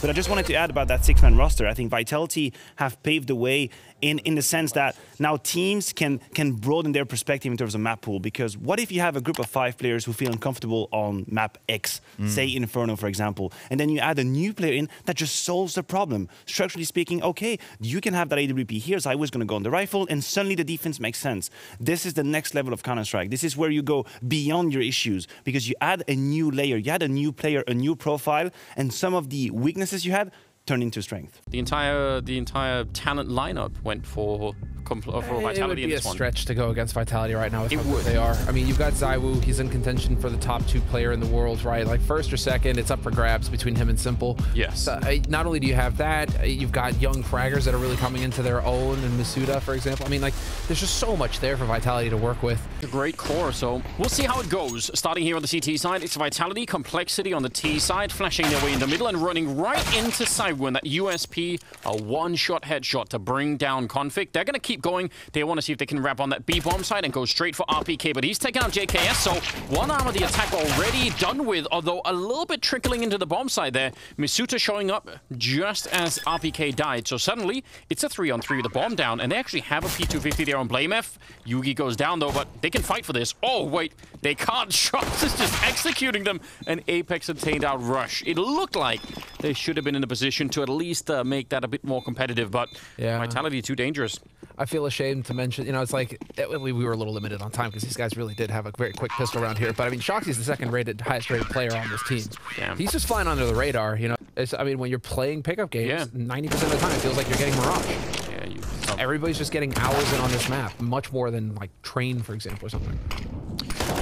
But I just wanted to add about that 6-man roster. I think Vitality have paved the way in the sense that now teams can broaden their perspective in terms of map pool. Because what if you have a group of 5 players who feel uncomfortable on map X, say Inferno, for example, and then you add a new player in that just solves the problem. Structurally speaking, okay, you can have that AWP here, so I was going to go on the rifle, and suddenly the defense makes sense. This is the next level of Counter-Strike. This is where you go beyond your issues, because you add a new layer, you add a new player, a new profile, and some of the weaknesses you had turn into strength. The entire talent lineup went for Vitality. It would be a stretch to go against Vitality right now with how good they are. I mean, you've got ZywOo. He's in contention for the top 2 player in the world, right? Like first or second, it's up for grabs between him and Simple. Yes. Not only do you have that, you've got young fraggers that are really coming into their own, and Masuda, for example. I mean, like, there's just so much there for Vitality to work with. A great core, so we'll see how it goes. Starting here on the CT side, it's Vitality, Complexity on the T side, flashing their way in the middle and running right into ZywOo. And that USP, a one-shot headshot to bring down Config. They're going to keep going. They want to see if they can wrap on that B bomb side and go straight for RPK, but he's taking out JKS, so one arm of the attack already done with, although a little bit trickling into the bomb side there. Misuta showing up just as RPK died, so suddenly it's a 3-on-3 with the bomb down, and they actually have a P250 there on BlameF. Yugi goes down though, but they can fight for this. Oh wait, they can't. Shots is just executing them, and Apex obtained out Rush. It looked like they should have been in a position to at least make that a bit more competitive, but yeah, Vitality too dangerous. I feel ashamed to mention, you know, it's like we were a little limited on time because these guys really did have a very quick pistol round here. But I mean, Shoxy's the highest rated player on this team. Damn. He's just flying under the radar, you know. I mean, when you're playing pickup games, 90% of the time it feels like you're getting Mirage. Yeah, everybody's just getting hours in on this map, much more than like Train, for example, or something.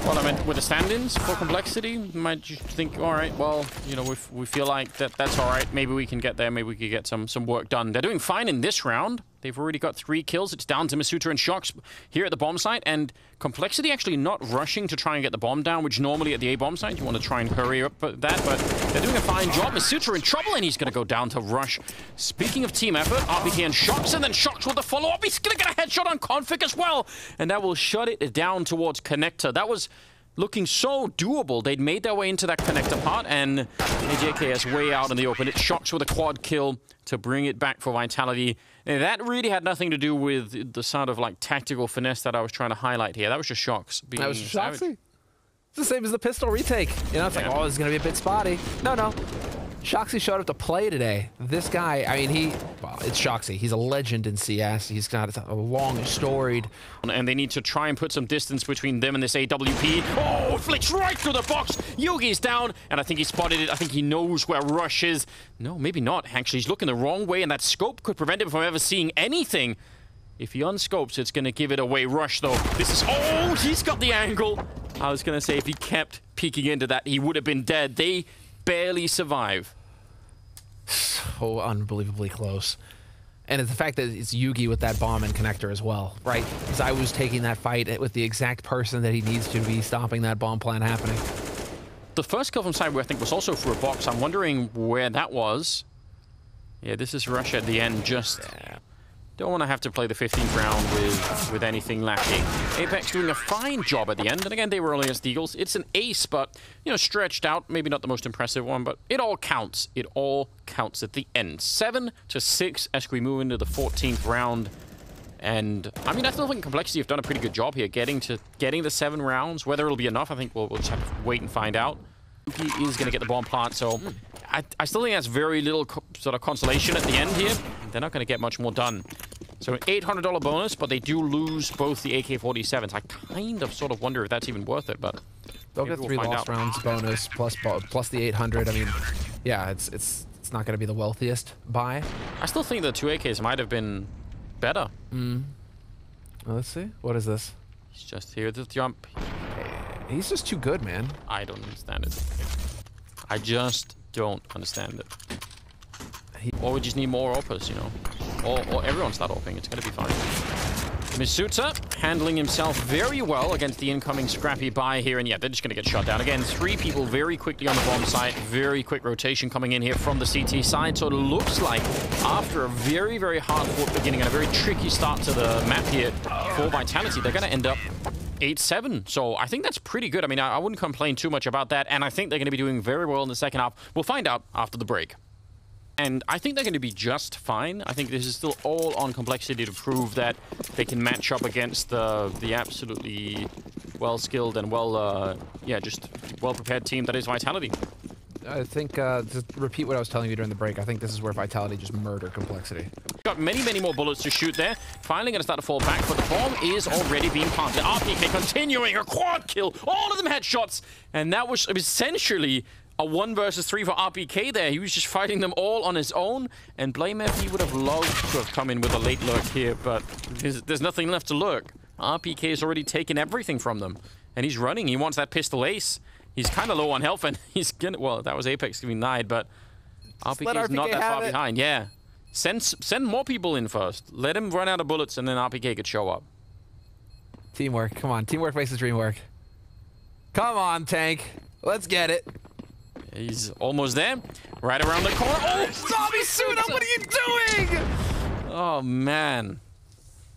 Well, I mean, with the stand-ins for Complexity, you might just think, all right, well, you know, we feel like that's all right. Maybe we can get there. Maybe we could get some work done. They're doing fine in this round. They've already got 3 kills. It's down to Masuta and Shox here at the bomb site, and Complexity actually not rushing to try and get the bomb down, which normally at the A bomb site you want to try and hurry up that, but they're doing a fine job. Masuta in trouble, and he's going to go down to Rush. Speaking of team effort, RPK and Shox, and then Shox with the follow-up. He's going to get a headshot on Config as well, and that will shut it down towards Connector. That was looking so doable. They'd made their way into that connector part, and JKS way out in the open. It's Shox with a quad kill to bring it back for Vitality. And that really had nothing to do with the sort of like tactical finesse that I was trying to highlight here. That was just Shox. That was Shoxy. It's the same as the pistol retake. You know, it's like, oh, this is going to be a bit spotty. No. Shoxy showed up to play today. This guy, I mean, it's Shoxy. He's a legend in CS. He's got a long, storied. And they need to try and put some distance between them and this AWP. Oh, flicks right through the box. Yugi's down, and I think he spotted it. I think he knows where Rush is. No, maybe not. Actually, he's looking the wrong way, and that scope could prevent him from ever seeing anything. If he unscopes, it's going to give it away. Rush, though. This is... Oh, he's got the angle. I was going to say, if he kept peeking into that, he would have been dead. They barely survive. So unbelievably close. And it's the fact that it's Yugi with that bomb and connector as well, right? ZywOo's taking that fight with the exact person that he needs to be stopping that bomb plan happening. The first kill from ZywOo, I think, was also through a box. I'm wondering where that was. Yeah, this is Rush at the end. Just don't want to have to play the 15th round with anything lacking. Apex doing a fine job at the end. And again, they were only against the Eagles. It's an ace, but, you know, stretched out. Maybe not the most impressive one, but it all counts. It all counts at the end. 7-6 as we move into the 14th round. And, I mean, I still think Complexity have done a pretty good job here getting the 7 rounds. Whether it'll be enough, I think we'll just have to wait and find out. He is going to get the bomb plant, so I still think that's very little sort of consolation at the end here. They're not going to get much more done. So an $800 bonus, but they do lose both the AK-47s. I kind of sort of wonder if that's even worth it, but they'll get 3 lost rounds bonus plus the 800. I mean, yeah, it's not going to be the wealthiest buy. I still think the 2 AKs might have been better. Well, let's see. What is this? He's just here to jump. He's just too good, man. I don't understand it. I just don't understand it. Or we just need more AWPers, you know. Or everyone start AWPing. It's going to be fine. Masuta handling himself very well against the incoming scrappy buy here. And yeah, they're just going to get shot down. Again, 3 people very quickly on the bomb site. Very quick rotation coming in here from the CT side. So it looks like after a very, very hard-fought beginning and a very tricky start to the map here for Vitality, they're going to end up 8-7. So I think that's pretty good. I mean, I wouldn't complain too much about that. And I think they're going to be doing very well in the second half. We'll find out after the break. and I think they're going to be just fine. I think this is still all on complexity to prove that they can match up against the absolutely well-skilled and just well-prepared team that is Vitality. I think, to repeat what I was telling you during the break, I think this is where Vitality just murder complexity. Got many, many more bullets to shoot there. Finally going to start to fall back, but the bomb is already being planted. RPK continuing a quad kill. All of them headshots. And that was essentially a 1 versus 3 for RPK there. He was just fighting them all on his own. And Blamev, he would have loved to have come in with a late lurk here, but there's nothing left to lurk. RPK has already taken everything from them. And he's running. He wants that pistol ace. He's kind of low on health, and he's gonna... Well, that was Apex giving nide, but RPK is not that far behind. Yeah. Send more people in first. Let him run out of bullets, and then RPK could show up. Teamwork. Come on. Teamwork makes the dream work. Come on, Tank. Let's get it. He's almost there. Right around the corner. Oh, Zombie Suda, what are you doing? Oh, man.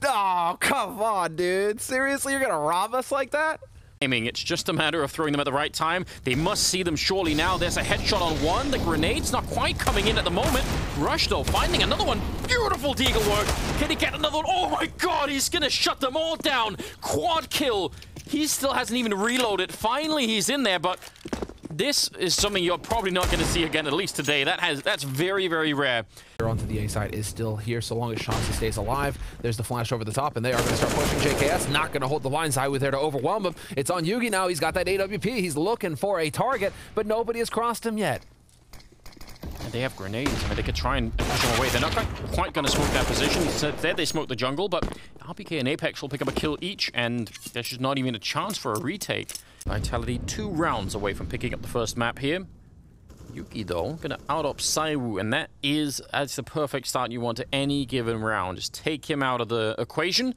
Oh, come on, dude. Seriously, you're going to rob us like that? It's just a matter of throwing them at the right time. They must see them surely now. There's a headshot on one. The grenade's not quite coming in at the moment. Rush, though, finding another one. Beautiful deagle work. Can he get another one? Oh, my God. He's going to shut them all down. Quad kill. He still hasn't even reloaded. Finally, he's in there, but this is something you're probably not going to see again, at least today. That's very, very rare. Onto the A side is still here so long as Chauncey stays alive. There's the flash over the top, and they are going to start pushing JKS. Not going to hold the line side with there to overwhelm him. It's on Yugi now. He's got that AWP. He's looking for a target, but nobody has crossed him yet. And they have grenades. I mean, they could try and push them away. They're not quite going to smoke that position. There they smoke the jungle, but RPK and Apex will pick up a kill each, and there's just not even a chance for a retake. Vitality 2 rounds away from picking up the first map here. Yuki, though, going to out-op Saiwu, and that's the perfect start you want to any given round. Just take him out of the equation,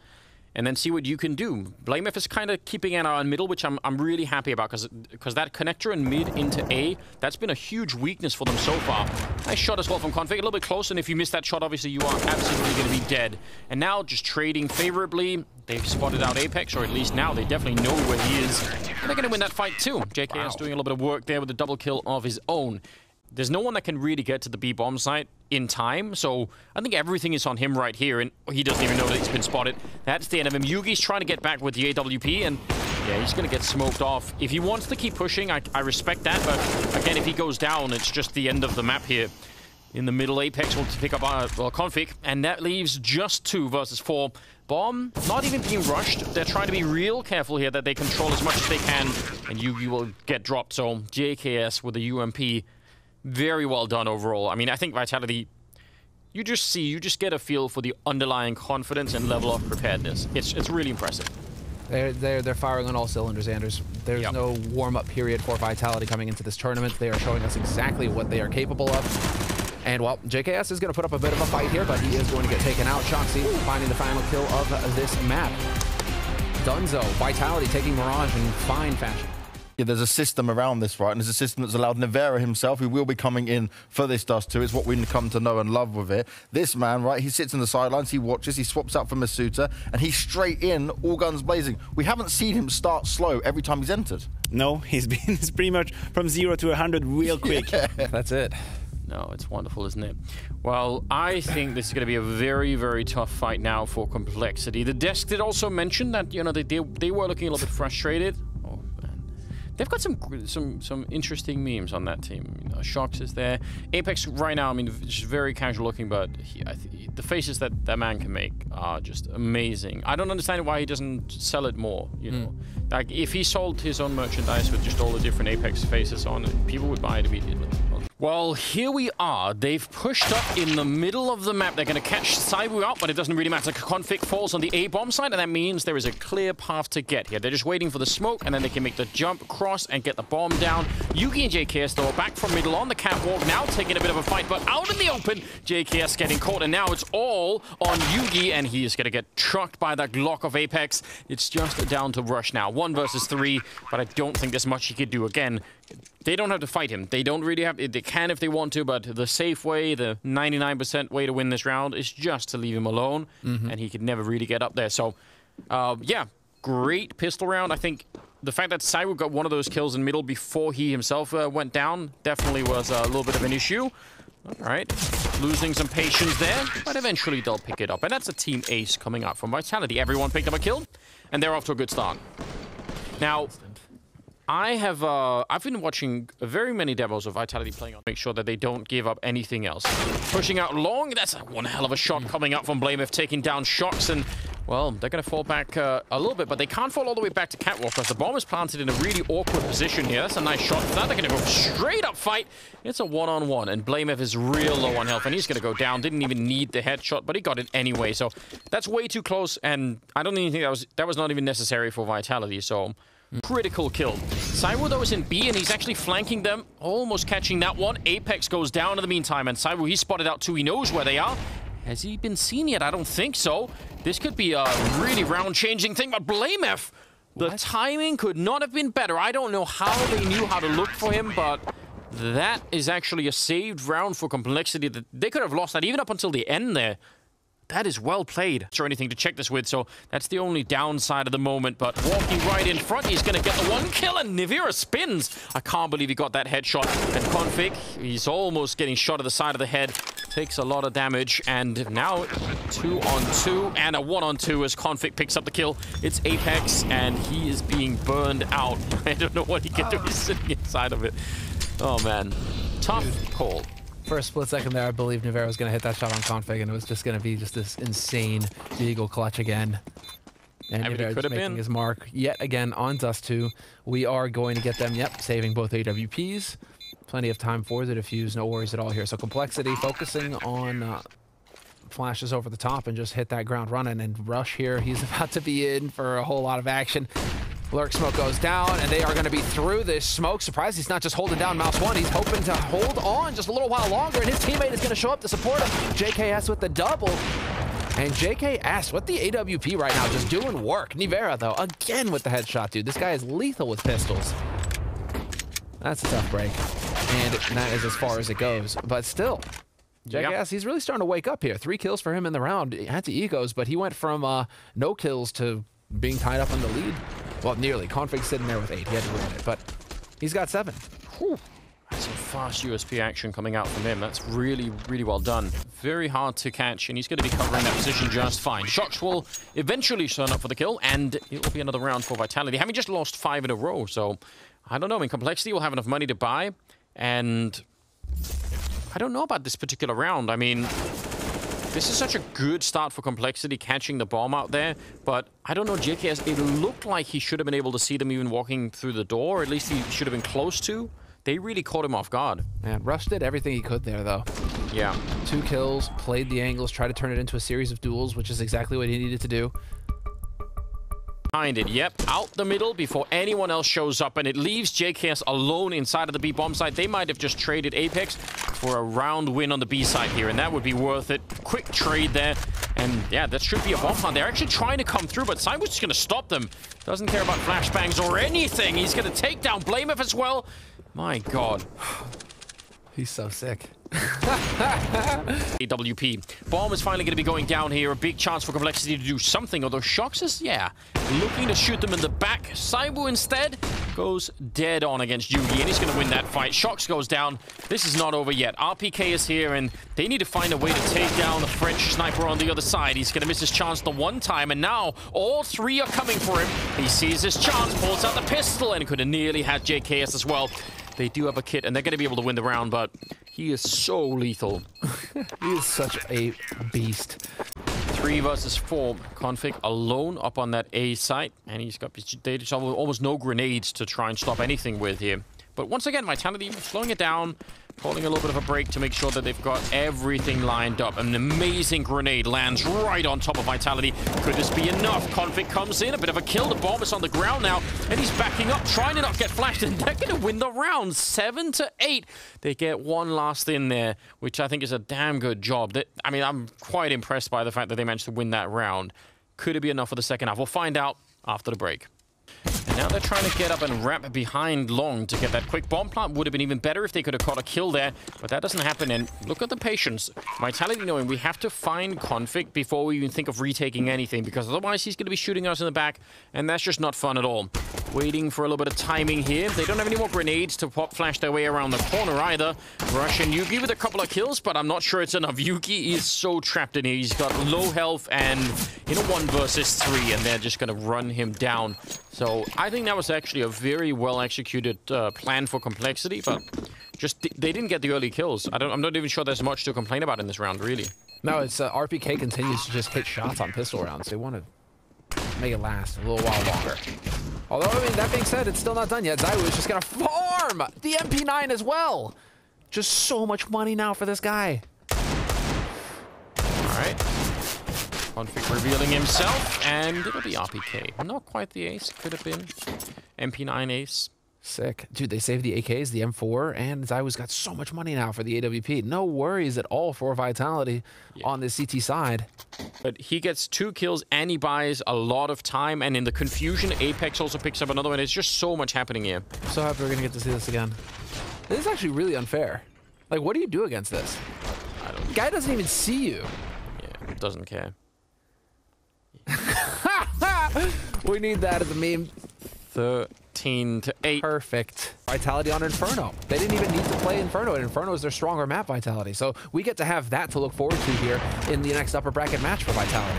and then see what you can do. Blamev is kind of keeping an eye on middle, which I'm really happy about, because that connector and mid into A, that's been a huge weakness for them so far. Nice shot as well from Config, a little bit close, and if you miss that shot, obviously you are absolutely going to be dead. And now, just trading favorably, they've spotted out Apex, or at least now they definitely know where he is. And they're going to win that fight too. JKS doing a little bit of work there with a double kill of his own. There's no one that can really get to the B bomb site in time, so I think everything is on him right here, and he doesn't even know that he's been spotted. That's the end of him. Yugi's trying to get back with the AWP, and yeah, he's going to get smoked off. If he wants to keep pushing, I respect that, but again, if he goes down, it's just the end of the map here. In the middle, Apex will pick up Config, and that leaves just 2 versus 4. Bomb, not even being rushed. They're trying to be real careful here that they control as much as they can, and Yugi will get dropped. So JKS with the UMP, very well done overall. I mean, I think Vitality, you just get a feel for the underlying confidence and level of preparedness. It's really impressive. They're firing on all cylinders, Anders. There's no warm-up period for Vitality coming into this tournament. They are showing us exactly what they are capable of. And, well, JKS is going to put up a bit of a fight here, but he is going to get taken out. Shoxy finding the final kill of this map. Dunzo, Vitality taking Mirage in fine fashion. Yeah, there's a system around this, right? And there's a system that's allowed Nevera himself, who will be coming in for this Dust 2. It's what we come to know and love with it. This man, right, he sits in the sidelines, he watches, he swaps out for Masuta, and he's straight in, all guns blazing. We haven't seen him start slow every time he's entered. No, he's pretty much from 0 to 100 real quick. Yeah. That's it. No, it's wonderful, isn't it? Well, I think this is going to be a very, very tough fight now for Complexity. The desk did also mention that, you know, they were looking a little bit frustrated. Oh, man. They've got some interesting memes on that team. You know, Shox is there. Apex right now, I mean, just very casual looking, but the faces that that man can make are just amazing. I don't understand why he doesn't sell it more, you know. Like, if he sold his own merchandise with just all the different Apex faces on it, people would buy it immediately. Well, here we are. They've pushed up in the middle of the map. They're going to catch Saiwu out, but it doesn't really matter. Config falls on the A bomb side, and that means there is a clear path to get here. They're just waiting for the smoke, and then they can make the jump across and get the bomb down. Yugi and JKS, though, are back from middle on the catwalk, now taking a bit of a fight, but out in the open, JKS getting caught, and now it's all on Yugi, and he is going to get trucked by that Glock of Apex. It's just down to Rush now. 1 versus 3, but I don't think there's much he could do. Again, they don't have to fight him. They don't really have... They can if they want to, but the safe way, the 99% way to win this round is just to leave him alone, and he could never really get up there. So, yeah, great pistol round. I think the fact that Saiwu got one of those kills in middle before he himself went down definitely was a little bit of an issue. All right, losing some patience there, but eventually they'll pick it up. And that's a team ace coming out from Vitality. Everyone picked up a kill, and they're off to a good start. Now, I've been watching very many demos of Vitality playing on, make sure that they don't give up anything else. Pushing out long, that's one hell of a shot coming up from Blamef, taking down Shox, and well, they're going to fall back a little bit, but they can't fall all the way back to Catwalk because the bomb is planted in a really awkward position here. That's a nice shot. Now they're going to go straight up fight. It's a one-on-one, and Blamef is real low on health, and he's going to go down. Didn't even need the headshot, but he got it anyway. So that's way too close, and I don't even think that was not even necessary for Vitality. So critical kill. Cyber, though, is in B, and he's actually flanking them, almost catching that one. Apex goes down in the meantime, and Cyber, he's spotted out too. He knows where they are. Has he been seen yet? I don't think so. This could be a really round-changing thing, but Blamef, the timing could not have been better. I don't know how they knew how to look for him, but that is actually a saved round for Complexity. They could have lost that even up until the end there. That is well played. Or anything to check this with, so that's the only downside of the moment. But walking right in front, he's going to get the one kill, and Nivira spins. I can't believe he got that headshot. And Config, he's almost getting shot at the side of the head. Takes a lot of damage, and now 2-on-2 and a 1-on-2 as Config picks up the kill. It's Apex, and he is being burned out. I don't know what he can do. He's sitting inside of it. Oh, man. Tough call. For a split second there, I believe Nivera was going to hit that shot on Config, and it was just going to be just this insane Deagle clutch again. And Nivera just making his mark yet again on Dust 2. We are going to get them, yep, saving both AWPs. Plenty of time for the defuse, no worries at all here. So Complexity focusing on flashes over the top and just hit that ground running. And Rush here, he's about to be in for a whole lot of action. Lurk smoke goes down, and they are going to be through this smoke. Surprised he's not just holding down Mouse 1. He's hoping to hold on just a little while longer, and his teammate is going to show up to support him. JKS with the double. And JKS with the AWP right now, just doing work. Nivera, though, again with the headshot, dude. This guy is lethal with pistols. That's a tough break. And that is as far as it goes. But still, JKS, he's really starting to wake up here. 3 kills for him in the round. He had to egos, but he went from no kills to being tied up in the lead. Well, nearly. Config sitting there with 8. He had to ruin it, but he's got 7. Whew. That's some fast USP action coming out from him. That's really, really well done. Very hard to catch, and he's going to be covering that position just fine. Shox will eventually turn up for the kill, and it will be another round for Vitality. Having just lost 5 in a row, so I don't know. I mean, Complexity will have enough money to buy, and I don't know about this particular round. I mean, this is such a good start for Complexity, catching the bomb out there, but I don't know, JKS, it looked like he should have been able to see them even walking through the door, or at least he should have been close to. They really caught him off guard. Man, Rush did everything he could there, though. Yeah. 2 kills, played the angles, tried to turn it into a series of duels, which is exactly what he needed to do. Behind it, yep, out the middle before anyone else shows up, and it leaves JKS alone inside of the B bomb site. They might have just traded Apex for a round win on the B side here, and that would be worth it. Quick trade there, and yeah, that should be a bomb hunt. They're actually trying to come through, but Cyber's just going to stop them. Doesn't care about flashbangs or anything. He's going to take down Blamef as well. My God. He's so sick. AWP. Bomb is finally going to be going down here. A big chance for Complexity to do something. Although Shox is, yeah, looking to shoot them in the back. Saibu instead goes dead on against Yugi, and he's going to win that fight. Shox goes down. This is not over yet. RPK is here, and they need to find a way to take down the French sniper on the other side. He's going to miss his chance the one time, and now all 3 are coming for him. He sees his chance, pulls out the pistol, and could have nearly had JKS as well. They do have a kit, and they're going to be able to win the round, but he is so lethal. He is such a beast. 3 versus 4. Config alone up on that A site, and he's got almost no grenades to try and stop anything with here. But once again, Vitality slowing it down, calling a little bit of a break to make sure that they've got everything lined up. An amazing grenade lands right on top of Vitality. Could this be enough? Config comes in, a bit of a kill. The bomb is on the ground now, and he's backing up, trying to not get flashed, and they're going to win the round. 7-8. They get one last in there, which I think is a damn good job. I mean, I'm quite impressed by the fact that they managed to win that round. Could it be enough for the second half? We'll find out after the break. Now they're trying to get up and wrap behind long to get that quick bomb plant. Would have been even better if they could have caught a kill there, but that doesn't happen. And look at the patience. Vitality knowing we have to find Config before we even think of retaking anything, because otherwise he's going to be shooting us in the back, and that's just not fun at all. Waiting for a little bit of timing here. They don't have any more grenades to pop flash their way around the corner either. Russian Yugi with a couple of kills, but I'm not sure it's enough. Yugi is so trapped in here. He's got low health and in a 1 versus 3, and they're just going to run him down. So I think that was actually a very well executed plan for Complexity, but just they didn't get the early kills. I'm not even sure there's much to complain about in this round, really. No, it's RPK continues to just hit shots on pistol rounds. They want to make it last a little while longer. Although, I mean, that being said, it's still not done yet. Zaiwu is just going to farm the MP9 as well. Just so much money now for this guy. All right. Config revealing himself, and it'll be RPK. Not quite the ace. Could have been MP9 ace. Sick. Dude, they saved the AKs, the M4, and Zaiwu's got so much money now for the AWP. No worries at all for Vitality on the CT side. But he gets 2 kills, and he buys a lot of time, and in the confusion, Apex also picks up another one. It's just so much happening here. I'm so happy we're going to get to see this again. This is actually really unfair. Like, what do you do against this? I don't know. The guy doesn't even see you. Yeah, doesn't care. We need that as a meme. 13-8. Perfect. Vitality on Inferno. They didn't even need to play Inferno, and Inferno is their stronger map, Vitality. So we get to have that to look forward to here in the next upper bracket match for Vitality.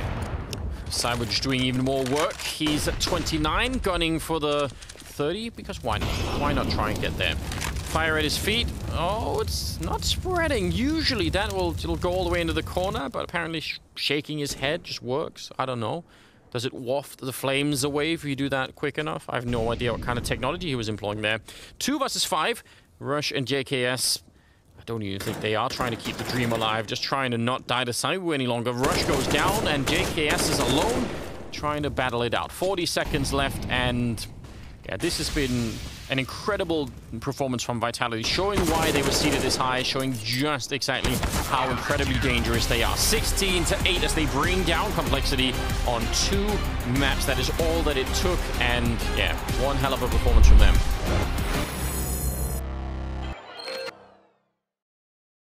Cyber just doing even more work. He's at 29, gunning for the 30, because why not? Why not try and get there? Fire at his feet. Oh, it's not spreading. Usually it'll go all the way into the corner, but apparently shaking his head just works. I don't know. Does it waft the flames away if you do that quick enough? I have no idea what kind of technology he was employing there. 2 versus 5. Rush and JKS. I don't even think they are trying to keep the dream alive. Just trying to not die to Zaiwu any longer. Rush goes down, and JKS is alone, trying to battle it out. 40 seconds left, and yeah, this has been an incredible performance from Vitality, showing why they were seated this high, showing just exactly how incredibly dangerous they are. 16-8 as they bring down Complexity on 2 maps. That is all that it took, and yeah, one hell of a performance from them.